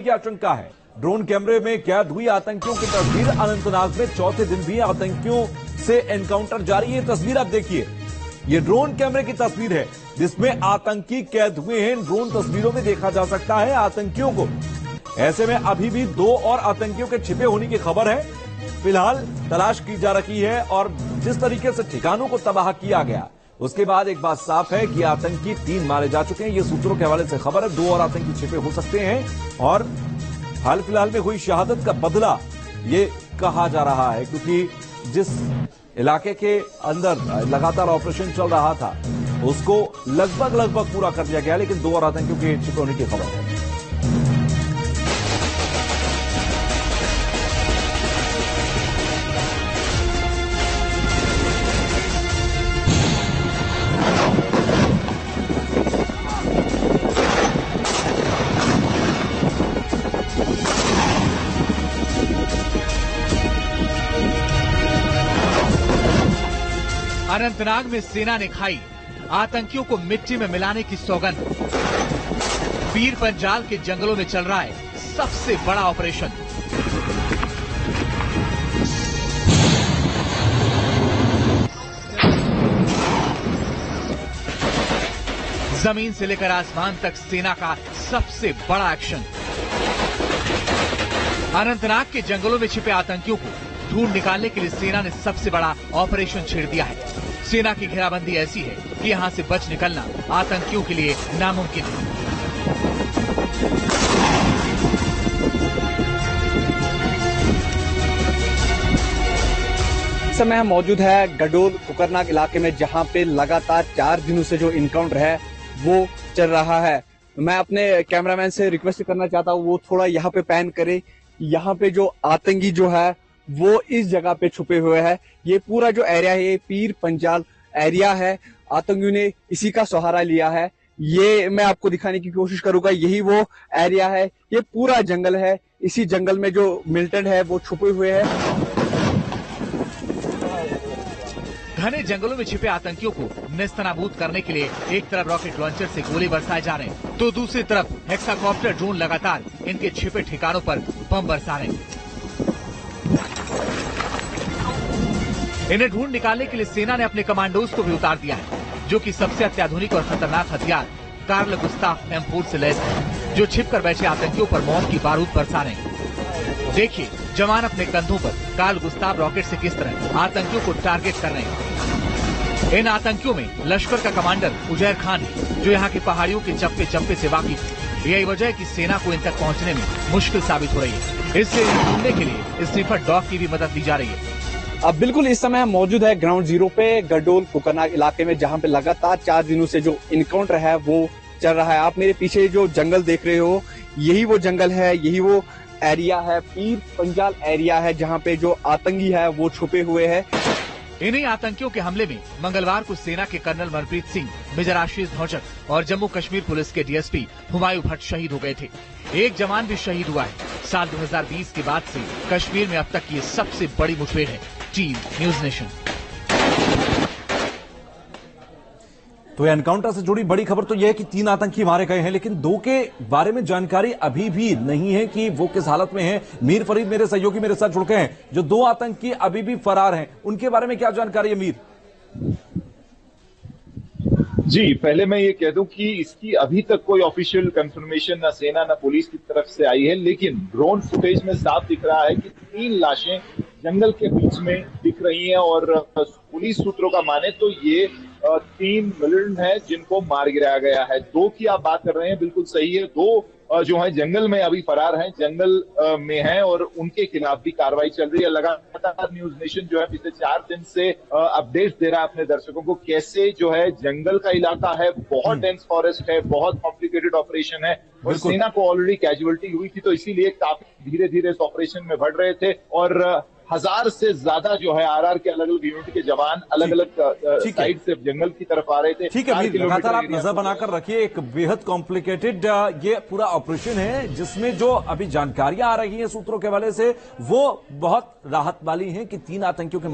की आशंका है। ड्रोन कैमरे में कैद हुई आतंकियों की तस्वीर। अनंतनाग में चौथे दिन भी आतंकियों से एनकाउंटर जारी है। तस्वीर आप देखिए, ये ड्रोन कैमरे की तस्वीर है जिसमें आतंकी कैद हुए हैं। ड्रोन तस्वीरों में देखा जा सकता है आतंकियों को। ऐसे में अभी भी 2 और आतंकियों के छिपे होने की खबर है। फिलहाल तलाश की जा रही है और जिस तरीके से ठिकानों को तबाह किया गया, उसके बाद एक बात साफ है कि आतंकी 3 मारे जा चुके हैं। ये सूत्रों के हवाले से खबर है। 2 और आतंकी छिपे हो सकते हैं और हाल फिलहाल में हुई शहादत का बदला ये कहा जा रहा है, क्योंकि जिस इलाके के अंदर लगातार ऑपरेशन चल रहा था उसको लगभग पूरा कर दिया गया, लेकिन 2 और आतंकियों के छिपे होने की खबर है। अनंतनाग में सेना ने खाई आतंकियों को मिट्टी में मिलाने की सौगंध। पीर पंजाल के जंगलों में चल रहा है सबसे बड़ा ऑपरेशन। जमीन से लेकर आसमान तक सेना का सबसे बड़ा एक्शन। अनंतनाग के जंगलों में छिपे आतंकियों को ढूंढ निकालने के लिए सेना ने सबसे बड़ा ऑपरेशन छेड़ दिया है। सेना की घेराबंदी ऐसी है कि यहां से बच निकलना आतंकियों के लिए नामुमकिन है। इस समय हम मौजूद है गडोल कुकरनाग इलाके में, जहां पे लगातार 4 दिनों से जो इनकाउंटर है वो चल रहा है। मैं अपने कैमरामैन से रिक्वेस्ट करना चाहता हूँ वो थोड़ा यहाँ पे पैन करे। यहाँ पे जो आतंकी जो है वो इस जगह पे छुपे हुए हैं। ये पूरा जो एरिया है ये पीर पंजाल एरिया है। आतंकियों ने इसी का सहारा लिया है। ये मैं आपको दिखाने की कोशिश करूंगा, यही वो एरिया है। ये पूरा जंगल है। इसी जंगल में जो मिलिटेंट है वो छुपे हुए हैं। घने जंगलों में छिपे आतंकियों को नेस्तनाबूद करने के लिए एक तरफ रॉकेट लॉन्चर से गोले बरसाए जा रहे हैं, तो दूसरी तरफ हेक्साकॉप्टर ड्रोन लगातार इनके छिपे ठिकानों पर बम बरसा रहे हैं। इन्हें ढूंढ निकालने के लिए सेना ने अपने कमांडोज को भी उतार दिया है, जो कि सबसे अत्याधुनिक और खतरनाक हथियार कार्ल गुस्ताफ M4 से लैस है, जो छिपकर बैठे आतंकियों पर मौत की बारूद बरसा रहे हैं। देखिए जवान अपने कंधों पर कार्ल गुस्ताफ रॉकेट से किस तरह आतंकियों को टारगेट कर रहे हैं। इन आतंकियों में लश्कर का कमांडर उजैर खान है, जो यहाँ की पहाड़ियों के चप्पे चप्पे से वाकिफ है। यही वजह है कि सेना को इन तक पहुँचने में मुश्किल साबित हो रही है। इसलिए इन्हें ढूंढने के लिए स्नीफर डॉग की भी मदद ली जा रही है। अब बिल्कुल इस समय हम मौजूद है ग्राउंड जीरो पे गडोल कुकरनाग इलाके में, जहां पे लगातार 4 दिनों से जो इनकाउंटर है वो चल रहा है। आप मेरे पीछे जो जंगल देख रहे हो यही वो जंगल है, यही वो एरिया है, पीर पंजाल एरिया है, जहां पे जो आतंकी है वो छुपे हुए हैं। इन्हीं आतंकियों के हमले में मंगलवार को सेना के कर्नल मनप्रीत सिंह, मेजर आशीष धौचक और जम्मू कश्मीर पुलिस के DSP हुमायूं भट्ट शहीद हो गए थे। एक जवान भी शहीद हुआ है। साल 2020 के बाद से कश्मीर में अब तक की ये सबसे बड़ी मुठभेड़ है। Team news nation. तो एनकाउंटर से जुड़ी बड़ी खबर तो यह है कि 3 आतंकी मारे गए हैं, लेकिन 2 के बारे में जानकारी अभी भी नहीं है कि वो किस हालत में हैं। मीर फरीद मेरे सहयोगी मेरे साथ जुड़ गए हैं। जो 2 आतंकी अभी भी फरार हैं, उनके बारे में क्या जानकारी है मीर? जी, पहले मैं ये कह दूं कि इसकी अभी तक कोई ऑफिशियल कंफर्मेशन ना सेना ना पुलिस की तरफ से आई है, लेकिन ड्रोन फुटेज में साफ दिख रहा है कि 3 लाशें जंगल के बीच में दिख रही हैं और पुलिस सूत्रों का माने तो ये 3 मिलिटेंट हैं जिनको मार गिराया गया है। 2 की आप बात कर रहे हैं, बिल्कुल सही है। 2 जो है जंगल में अभी फरार हैं, जंगल में हैं और उनके खिलाफ भी कार्रवाई चल रही है। लगातार न्यूज नेशन जो है पिछले 4 दिन से अपडेट्स दे रहा है अपने दर्शकों को, कैसे जो है जंगल का इलाका है, बहुत डेंस फॉरेस्ट है, बहुत कॉम्प्लिकेटेड ऑपरेशन है और सेना को ऑलरेडी कैजुअलिटी हुई थी, तो इसीलिए काफी धीरे धीरे इस ऑपरेशन में बढ़ रहे थे और 1000 से ज्यादा जो है RR के अलग अलग यूनिट के जवान अलग अलग साइड से जंगल की तरफ आ रहे थे। ठीक है मीर, लगातार आप नजर बनाकर रखिए। एक बेहद कॉम्प्लिकेटेड ये पूरा ऑपरेशन है, जिसमें जो अभी जानकारियां आ रही हैं सूत्रों के हवाले से वो बहुत राहत वाली हैं कि 3 आतंकियों के